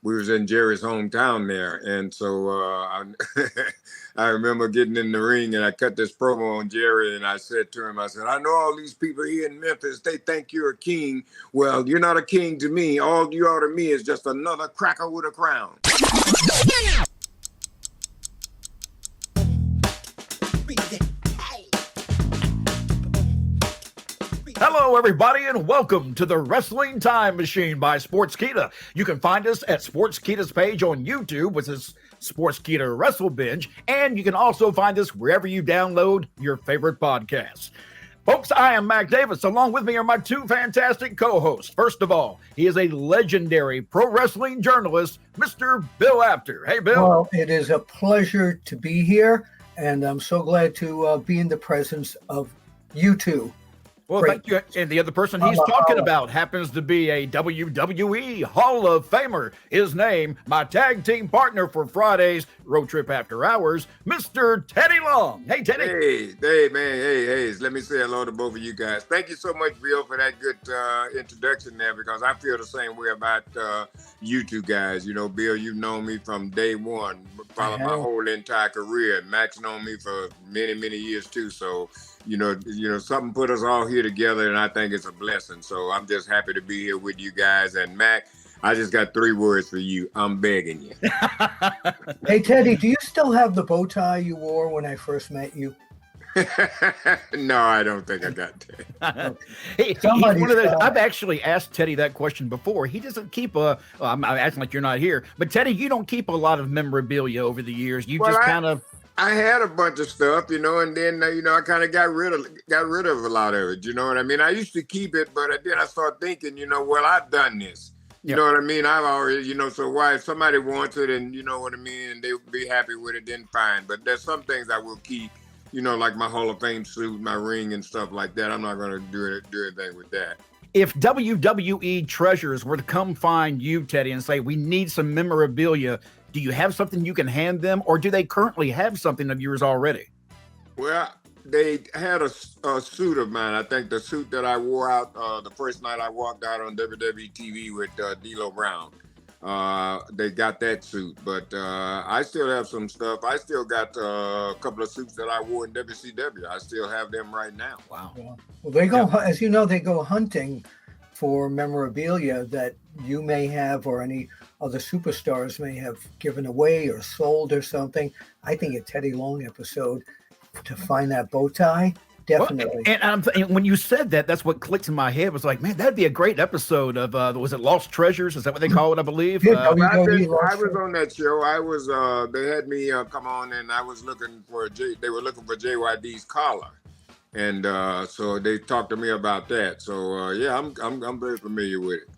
we was in Jerry's hometown there. And so I remember getting in the ring and I cut this promo on Jerry and I said to him, I said, I know all these people here in Memphis, they think you're a king. Well, you're not a king to me. All you are to me is just another cracker with a crown. Hello, everybody, and welcome to the Wrestling Time Machine by Sportskeeda. You can find us at Sportskeeda's page on YouTube, which is Sportskeeda Wrestle Binge, and you can also find us wherever you download your favorite podcasts. Folks, I am Mac Davis. Along with me are my two fantastic co-hosts. First of all, he is a legendary pro wrestling journalist, Mr. Bill Apter. Hey, Bill. Well, it is a pleasure to be here, and I'm so glad to be in the presence of you two. Well, Great. thank you. And the other person he's talking about happens to be a WWE Hall of Famer. His name, my tag team partner for Friday's Road Trip After Hours, Mr. Teddy Long. Hey, Teddy. Hey, man. Hey. Let me say hello to both of you guys. Thank you so much, Bill, for that good introduction there, because I feel the same way about you two guys. You know, Bill, you've known me from day one, probably my whole entire career. Max known me for many, many years, too. So, you know, something put us all here together, and I think it's a blessing. So I'm just happy to be here with you guys. And Mac, I just got 3 words for you. I'm begging you. Hey, Teddy, do you still have the bow tie you wore when I first met you? No, I don't think I got that. Hey, he's one of those, I've actually asked Teddy that question before. He doesn't keep I'm acting like you're not here, but Teddy, you don't keep a lot of memorabilia over the years. You just kind of. I had a bunch of stuff, you know, and then, you know, I kind of got rid of a lot of it. You know what I mean? I used to keep it, but then I started thinking, you know, well, I've done this. You know what I mean? I've already, you know, so why if somebody wants it and you know what I mean, and they'll be happy with it, then fine. But there's some things I will keep, you know, like my Hall of Fame suit, my ring and stuff like that. I'm not going to do anything with that. If WWE Treasures were to come find you, Teddy, and say, we need some memorabilia, do you have something you can hand them, or do they currently have something of yours already? Well, they had a suit of mine. I think the suit that I wore out the first night I walked out on WWE TV with D'Lo Brown. They got that suit, but I still have some stuff. I still got a couple of suits that I wore in WCW. I still have them right now. Wow. Yeah. Well, they go, as you know, they go hunting for memorabilia that you may have or any other superstars may have given away or sold or something. I think a Teddy Long episode to find that bow tie, definitely. Well, and when you said that, that's what clicked in my head. Was like, man, that'd be a great episode of was it Lost Treasures? Is that what they call it? I believe. I was on that show. I was. They had me come on, and I was looking for they were looking for JYD's collar, and so they talked to me about that. So yeah, I'm very familiar with it.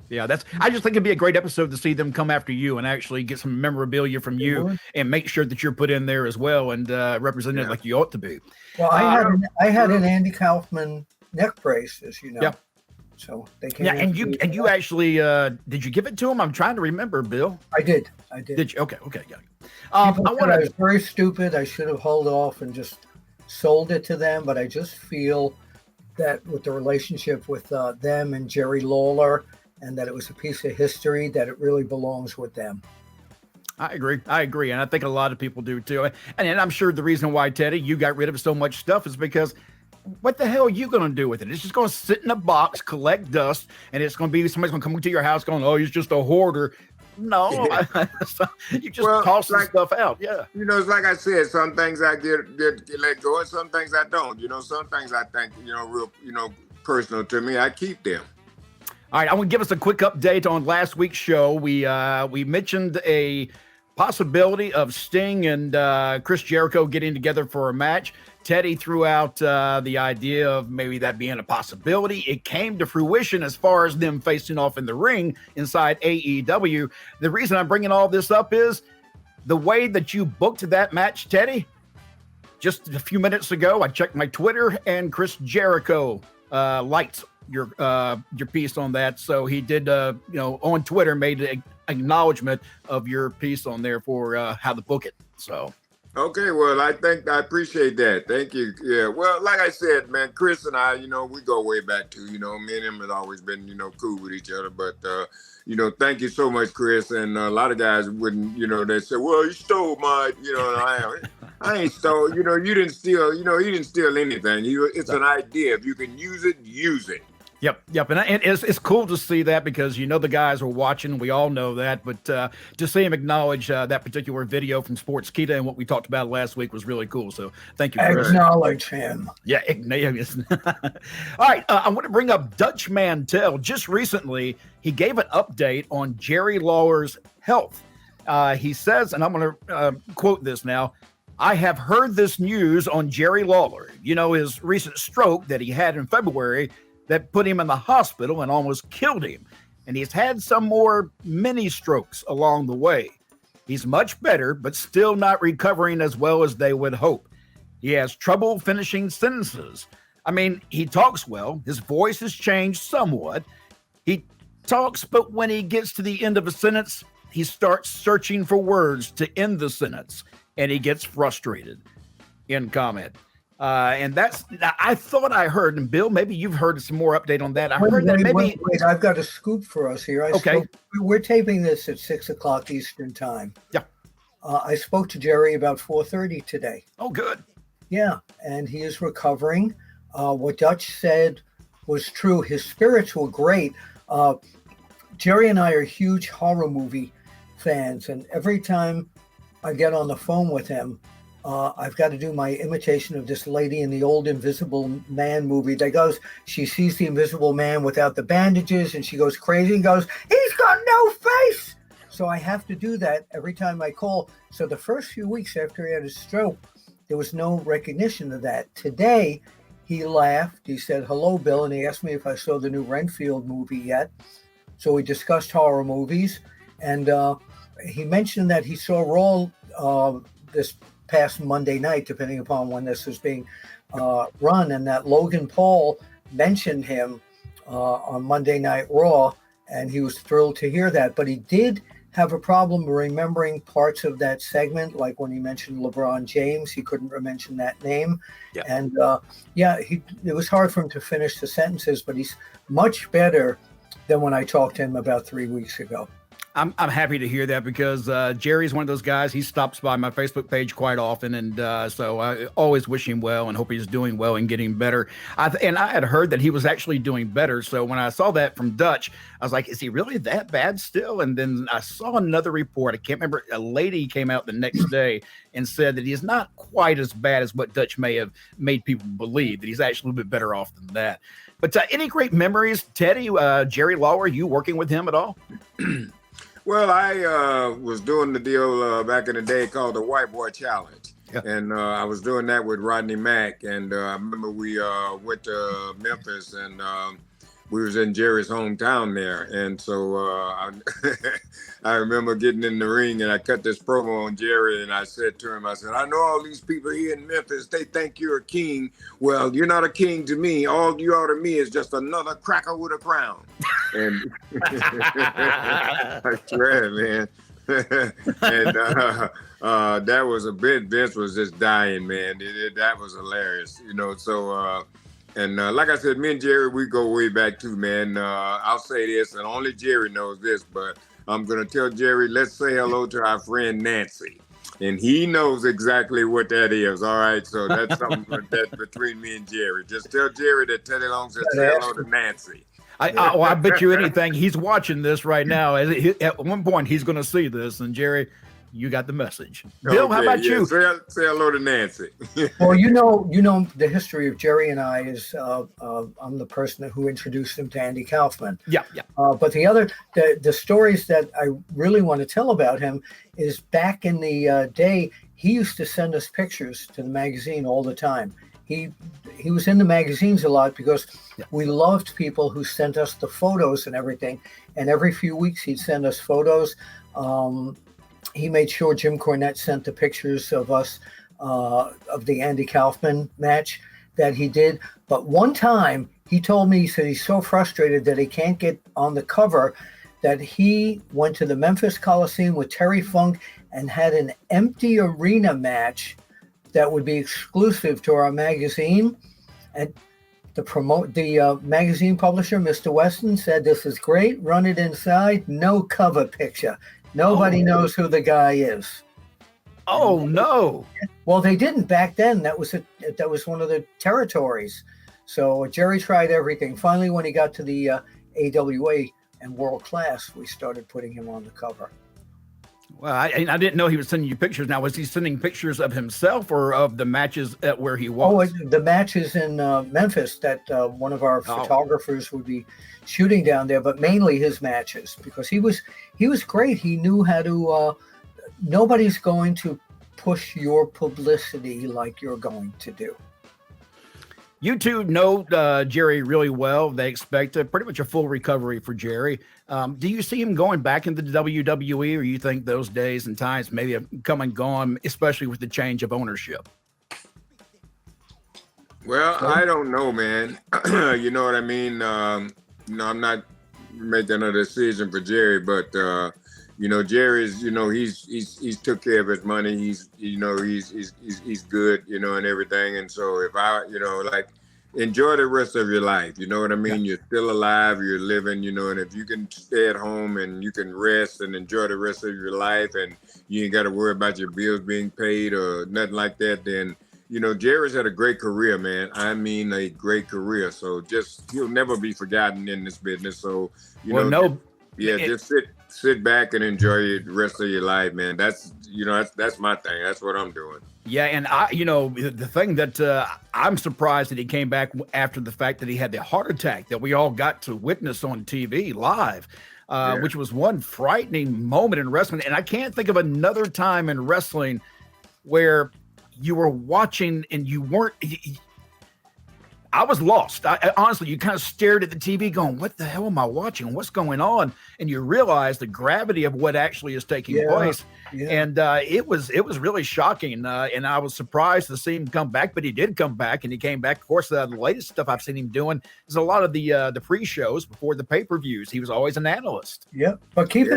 Yeah, I just think it'd be a great episode to see them come after you and actually get some memorabilia from you and make sure that you're put in there as well and represented like you ought to be. Well, I had an Andy Kaufman neck brace, as you know. Yeah. So they came. Yeah, and you actually did you give it to him? I'm trying to remember, Bill. I did. Did you? Okay, got it. I was very stupid. I should have held off and just sold it to them, but I just feel that with the relationship with them and Jerry Lawler, and that it was a piece of history, that it really belongs with them. I agree. And I think a lot of people do too. And I'm sure the reason why, Teddy, you got rid of so much stuff is because what the hell are you going to do with it? It's just going to sit in a box, collect dust, and it's going to be somebody's going to come to your house going, oh, he's just a hoarder. No, you just toss some stuff out. Yeah. You know, it's like I said, some things I get let go and some things I don't. You know, some things I think, you know, real, you know, personal to me, I keep them. All right, I want to give us a quick update on last week's show. We mentioned a possibility of Sting and Chris Jericho getting together for a match. Teddy threw out the idea of maybe that being a possibility. It came to fruition as far as them facing off in the ring inside AEW. The reason I'm bringing all this up is the way that you booked that match, Teddy. Just a few minutes ago, I checked my Twitter, and Chris Jericho liked your piece on that. So he did, on Twitter, made an acknowledgement of your piece on there for how to book it. So. Okay, well, I appreciate that. Thank you. Yeah, well, like I said, man, Chris and I, you know, we go way back too. You know, me and him have always been, you know, cool with each other. But thank you so much, Chris. And a lot of guys wouldn't, they say, well, you stole my, I ain't stole, you didn't steal, he didn't steal anything. It's an idea. If you can use it, use it. Yep. And it's cool to see that because, the guys are watching. We all know that. But to see him acknowledge that particular video from Sportskeeda and what we talked about last week was really cool. So thank you. Acknowledge him. Yeah. All right. I want to bring up Dutch Mantell. Just recently, he gave an update on Jerry Lawler's health. He says, and I'm going to quote this now, I have heard this news on Jerry Lawler, his recent stroke that he had in February that put him in the hospital and almost killed him. And he's had some more mini strokes along the way. He's much better, but still not recovering as well as they would hope. He has trouble finishing sentences. I mean, he talks well. His voice has changed somewhat. He talks, but when he gets to the end of a sentence, he starts searching for words to end the sentence, and he gets frustrated. End comment. And I thought I heard, and Bill, maybe you've heard some more update on that. Wait, I've got a scoop for us here. Okay. We're taping this at 6:00 Eastern time. Yeah. I spoke to Jerry about 4:30 today. Oh, good. Yeah. And he is recovering. What Dutch said was true. His spirits were great. Jerry and I are huge horror movie fans. And every time I get on the phone with him, I've got to do my imitation of this lady in the old Invisible Man movie that goes, she sees the Invisible Man without the bandages and she goes crazy and goes, he's got no face. So I have to do that every time I call. So the first few weeks after he had his stroke, there was no recognition of that. Today, he laughed. He said, hello, Bill. And he asked me if I saw the new Renfield movie yet. So we discussed horror movies. And he mentioned that he saw Raw this past Monday night, depending upon when this is being run, and that Logan Paul mentioned him on Monday Night Raw, and he was thrilled to hear that. But he did have a problem remembering parts of that segment, like when he mentioned LeBron James, he couldn't mention that name. Yeah. And it was hard for him to finish the sentences, but he's much better than when I talked to him about 3 weeks ago. I'm happy to hear that because Jerry's one of those guys. He stops by my Facebook page quite often, and so I always wish him well and hope he's doing well and getting better. And I had heard that he was actually doing better. So when I saw that from Dutch, I was like, is he really that bad still? And then I saw another report. I can't remember. A lady came out the next day and said that he's not quite as bad as what Dutch may have made people believe, that he's actually a little bit better off than that. But any great memories, Teddy, Jerry Lawler, you working with him at all? Well, I was doing the deal back in the day called the White Boy Challenge. Yeah. And I was doing that with Rodney Mack. And I remember we went to Memphis and we was in Jerry's hometown there. And so I remember getting in the ring and I cut this promo on Jerry and I said to him, I said, I know all these people here in Memphis, they think you're a king. Well, you're not a king to me. All you are to me is just another cracker with a crown. And I swear, man. And that was a bit, Vince was just dying, man. That was hilarious, so and like I said, me and Jerry, we go way back too, man. I'll say this, and only Jerry knows this, but I'm going to tell Jerry, let's say hello to our friend Nancy. And he knows exactly what that is, all right? So that's something that between me and Jerry. Just tell Jerry that Teddy Long said say hello to Nancy. I bet you anything. He's watching this right now. At one point, he's going to see this. And Jerry, you got the message. Bill, how about you? Say hello to Nancy. Well, you know the history of Jerry and I is I'm the person who introduced him to Andy Kaufman. Yeah. But the stories that I really want to tell about him is back in the day, he used to send us pictures to the magazine all the time. He was in the magazines a lot because we loved people who sent us the photos and everything. And every few weeks he'd send us photos. He made sure Jim Cornette sent the pictures of us of the Andy Kaufman match that he did. But one time he told me, he said he's so frustrated that he can't get on the cover that he went to the Memphis Coliseum with Terry Funk and had an empty arena match that would be exclusive to our magazine. And the magazine publisher, Mr. Weston, said this is great. Run it inside. No cover picture. Nobody knows who the guy is. Oh no! Well, they didn't back then. That was one of the territories. So Jerry tried everything. Finally, when he got to the AWA and World Class, we started putting him on the cover. Well, I didn't know he was sending you pictures. Now, was he sending pictures of himself or of the matches at where he was? Oh, the matches in Memphis that one of our photographers would be shooting down there, but mainly his matches, because he was great. He knew how to. Nobody's going to push your publicity like you're going to do. You two know Jerry really well. They expect pretty much a full recovery for Jerry. Do you see him going back into the WWE, or you think those days and times maybe have come and gone, especially with the change of ownership? Well, I don't know, man. You know what I mean? I'm not making a decision for Jerry, but Jerry's, he's took care of his money. He's good, and everything. And so if I, enjoy the rest of your life, you know what I mean? Yeah. You're still alive, you're living, and if you can stay at home and you can rest and enjoy the rest of your life, and you ain't got to worry about your bills being paid or nothing like that, then, Jerry's had a great career, man. I mean, a great career. So he'll never be forgotten in this business. So, just sit back and enjoy the rest of your life, man. That's my thing. That's what I'm doing. Yeah, and the thing that I'm surprised that he came back after the fact that he had the heart attack that we all got to witness on TV live, which was one frightening moment in wrestling. And I can't think of another time in wrestling where you were watching and you weren't. I was lost. Honestly, you kind of stared at the TV going, what the hell am I watching? What's going on? And you realize the gravity of what actually is taking place. Yeah. And it was really shocking. And I was surprised to see him come back, but he did come back, and he came back. Of course, the latest stuff I've seen him doing is a lot of the pre-shows before the pay-per-views. He was always an analyst. Yeah, but keep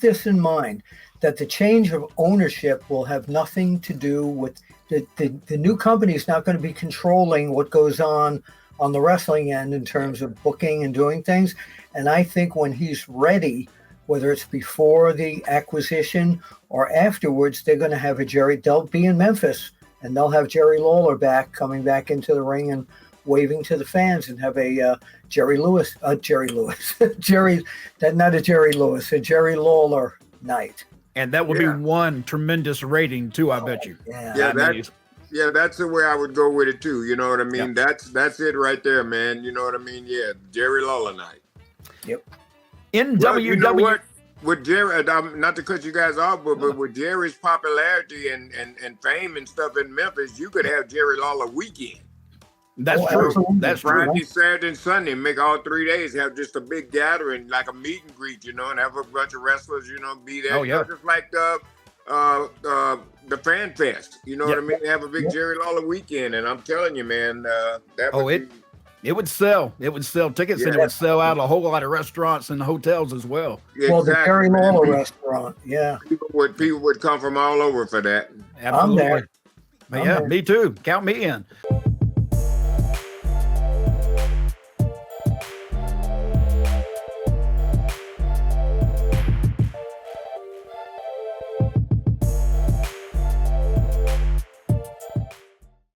this in mind, that the change of ownership will have nothing to do with the new company is not going to be controlling what goes on the wrestling end in terms of booking and doing things. And I think when he's ready, whether it's before the acquisition or afterwards, they're going to have they'll be in Memphis, and they'll have Jerry Lawler coming back into the ring and waving to the fans, and have a Jerry Lawler night. And that would be one tremendous rating too, I bet you. Yeah. That's the way I would go with it too. You know what I mean? Yep. That's it right there, man. You know what I mean? Yeah, Jerry Lawler night. Yep. In WWE, you know what? With Jerry, not to cut you guys off, but with Jerry's popularity and fame and stuff in Memphis, you could have Jerry Lawler weekend. That's true. Absolutely. That's Friday, true. Saturday, and Sunday, make all 3 days, have just a big gathering, like a meet and greet, and have a bunch of wrestlers, be there. Oh, yeah. Just like the Fan Fest, what I mean? Have a big Jerry Lawler weekend, and I'm telling you, man, it would sell. It would sell tickets, and it would sell out a whole lot of restaurants and hotels as well. Yeah, well, the Jerry Lawler restaurant, people would come from all over for that. Absolutely. I'm there. Me too. Count me in.